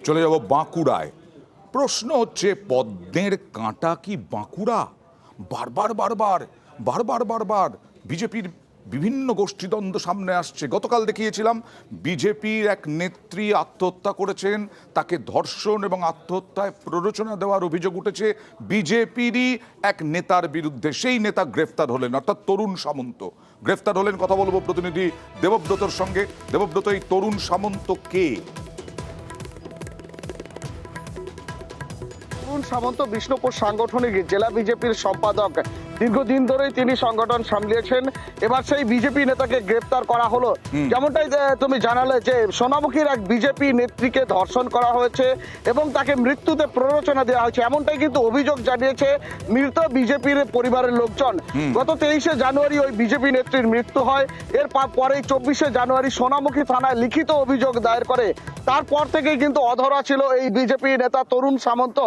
চলে যাব বাঁকুড়ায়। প্রশ্ন হচ্ছে, পদ্মের কাঁটা কি বাঁকুড়া? বারবার বারবার বারবার বারবার বিজেপির বিভিন্ন গোষ্ঠীদ্বন্দ্ব সামনে আসছে। গতকাল দেখিয়েছিলাম বিজেপির এক নেত্রী আত্মহত্যা করেছেন, তাকে ধর্ষণ এবং আত্মহত্যায় প্ররোচনা দেওয়ার অভিযোগ উঠেছে বিজেপিরই এক নেতার বিরুদ্ধে। সেই নেতা গ্রেফতার হলেন, অর্থাৎ তরুণ সামন্ত গ্রেফতার হলেন। কথা বলবো প্রতিনিধি দেবব্রতর সঙ্গে। দেবব্রত, এই তরুণ সামন্ত কে? তরুণ সামন্ত বিষ্ণুপুর সাংগঠনিক জেলা বিজেপির সম্পাদক। দীর্ঘদিন ধরেই তিনি সংগঠন সামলিয়েছেন। এবার সেই বিজেপি নেতাকে গ্রেপ্তার করা হলো। যেমনটাই তুমি জানালে যে সোনামুখীর এক বিজেপি নেত্রীকে ধর্ষণ করা হয়েছে এবং তাকে মৃত্যুতে প্ররোচনা দেওয়া হয়েছে, এমনটাই কিন্তু অভিযোগ জানিয়েছে মৃত বিজেপির পরিবারের লোকজন। গত 23শে জানুয়ারি ওই বিজেপি নেত্রীর মৃত্যু হয়। এর পরেই 24শে জানুয়ারি সোনামুখী থানায় লিখিত অভিযোগ দায়ের করে। তারপর থেকেই কিন্তু অধরা ছিল এই বিজেপি নেতা তরুণ সামন্ত।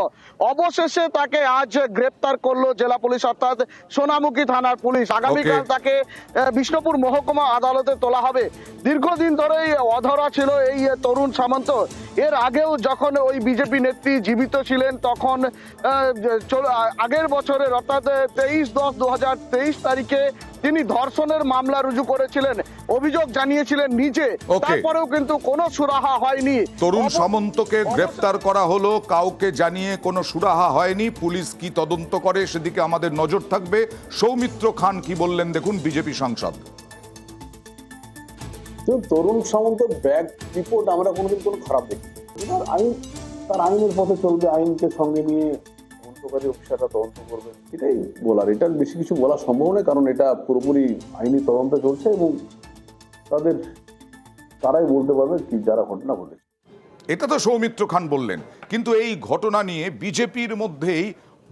অবশেষে তাকে আজ গ্রেপ্তার করলো জেলা পুলিশ, অর্থাৎ সোনামুখী থানার পুলিশ। আগামীকাল তাকে বিষ্ণুপুর মহকুমা আদালতে তোলা হবে। দীর্ঘদিন ধরেই অধরা ছিল এই তরুণ সামন্ত। এর আগেও যখন ওই বিজেপি নেত্রী জীবিত ছিলেন তখন আগের বছরের অর্থাৎ 23/10/2023 তারিখে তিনি ধর্ষণের মামলা রুজু করেছিলেন, অভিযোগ জানিয়েছিলেন নিজে। তারপরেও কিন্তু কোনো সুরাহা হয়নি। তরুণ সামন্তকে গ্রেফতার করা হলো, কাউকে জানিয়ে কোনো সুরাহা হয়নি। পুলিশ কি তদন্ত করে সেদিকে আমাদের নজর থাকবে। সৌমিত্র খান কি বললেন দেখুন, বিজেপি সাংসদ। তরুণ সামন্ত ব্যাগ রিপোর্ট আমরা কোনোদিন কোনো খারাপ দেখি। এবার আইন তার আইনের পথে চলবে, আইনকে সঙ্গে নিয়ে তদন্তকারী অফিসাররা তদন্ত করবে, এটাই বলার। এটার বেশি কিছু বলা সম্ভব নয়, কারণ এটা পুরোপুরি আইনি তদন্ত চলছে এবং তারাই বলতে পারবে কি যারা ঘটনা ঘটেছে। এটা তো সৌমিত্র খান বললেন, কিন্তু এই ঘটনা নিয়ে বিজেপির মধ্যেই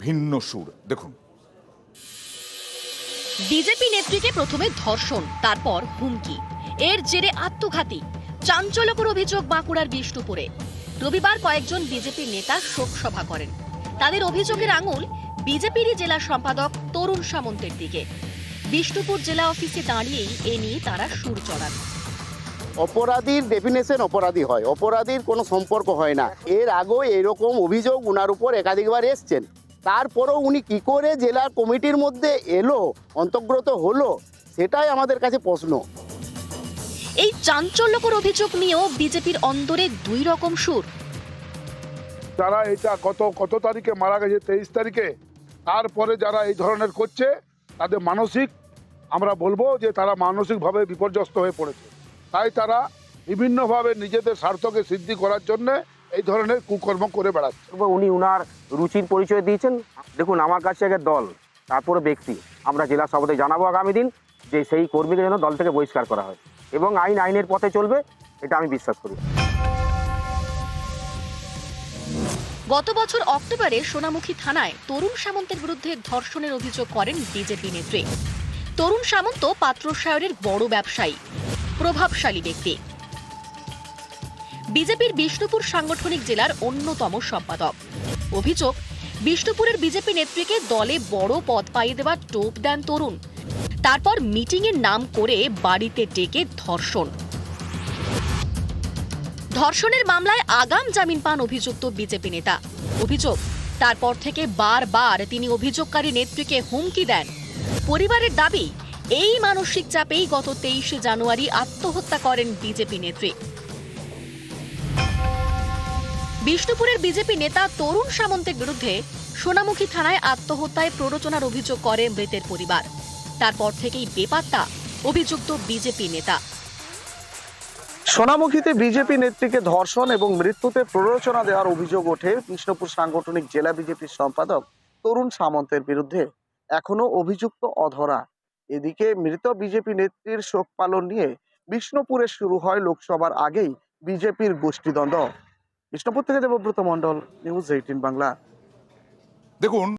ভিন্ন সুর। দেখুন, বিজেপি নেত্রীকে প্রথমে ধর্ষণ, তারপর হুমকি, এর জেরে আত্মঘাতী। চাঞ্চল্যকর অভিযোগ বাঁকুড়ার বিষ্ণুপুরে। রবিবার কয়েকজন বিজেপি নেতা শোক সভা করেন। তাদের অভিযোগের আঙুল বিজেপিরই জেলা সম্পাদক তরুণ সামন্তের দিকে। বিষ্ণুপুর জেলা অফিসে দাঁড়িয়েই এ নিয়ে তারা সুর চড়ান। অপরাধীর ডেফিনেশন অপরাধী হয়, অপরাধীর কোনো সম্পর্ক হয় না। এর আগেও এরকম অভিযোগ উনার উপর একাধিকবার এসছেন। তারপরও উনি কি করে জেলা কমিটির মধ্যে এলো, অন্তর্গত হলো, সেটাই আমাদের কাছে প্রশ্ন। এই চাঞ্চল্যকর অভিযোগ নিয়েও বিজেপির অন্দরে দুই রকম সুর। যারা এটা কত তারিখে মারা গেছে, 23 তারিখে, তারপরে যারা এই ধরনের করছে তাদের মানসিক, আমরা বলবো যে তারা মানসিকভাবে বিপর্যস্ত হয়ে পড়েছে। তাই তারা বিভিন্নভাবে নিজেদের স্বার্থকে সিদ্ধি করার জন্য এই ধরনের কুকর্ম করে বেড়াচ্ছে। উনি উনার রুচির পরিচয় দিয়েছেন। দেখুন, আমার কাছে আগে দল, তারপরে ব্যক্তি। আমরা জেলা সভাতে জানাবো আগামী দিন যে সেই কর্মীকে যেন দল থেকে বহিষ্কার করা হয় এবং আইনের পথে চলবে, এটা আমি বিশ্বাস করি। গত বছর অক্টোবরে সোনামুখী থানায় তরুণ সামন্তের বিরুদ্ধে ধর্ষণের অভিযোগ করেন বিজেপি নেত্রী। তরুণ সামন্ত পাত্রসায়রের বড় ব্যবসায়ী, প্রভাবশালী ব্যক্তি, বিজেপির বিষ্ণুপুর সাংগঠনিক জেলার অন্যতম সম্পাদক। অভিযোগ, বিষ্ণুপুরের বিজেপি নেত্রীকে দলে বড় পদ পাইয়ে দেওয়ার টোপ দেন তরুণ। তারপর মিটিংয়ের নাম করে বাড়িতে ডেকে ধর্ষণ। ধর্ষণের মামলায় আগাম জামিন পান অভিযুক্ত বিজেপি নেতা। অভিযোগ, তারপর থেকে বারবার তিনি অভিযোগকারী নেত্রীকে হুমকি দেন। পরিবারের দাবি, এই মানসিক চাপেই গত 23শে জানুয়ারি আত্মহত্যা করেন বিজেপি নেত্রী। বিষ্ণুপুরের বিজেপি নেতা তরুণ সামন্তের বিরুদ্ধে সোনামুখী থানায় আত্মহত্যায় প্ররোচনার অভিযোগ করে মৃতের পরিবার। তারপর থেকেই বেপাত্তা অভিযুক্ত বিজেপি নেতা। সোনামুখীতে বিজেপি নেত্রীকে ধর্ষণ এবং মৃত্যুতে প্ররোচনা দেওয়ার অভিযোগ ওঠে বিষ্ণুপুর সাংগঠনিক জেলা বিজেপির সম্পাদক তরুণ সামন্তের বিরুদ্ধে। এখনো অভিযুক্ত অধরা। এদিকে মৃত বিজেপি নেত্রীর শোক পালন নিয়ে বিষ্ণুপুরে শুরু হয় লোকসভার আগেই বিজেপির গোষ্ঠীদ্বন্দ্ব। বিষ্ণুপুর থেকে দেবব্রত মণ্ডল, নিউজ 18 বাংলা। দেখুন।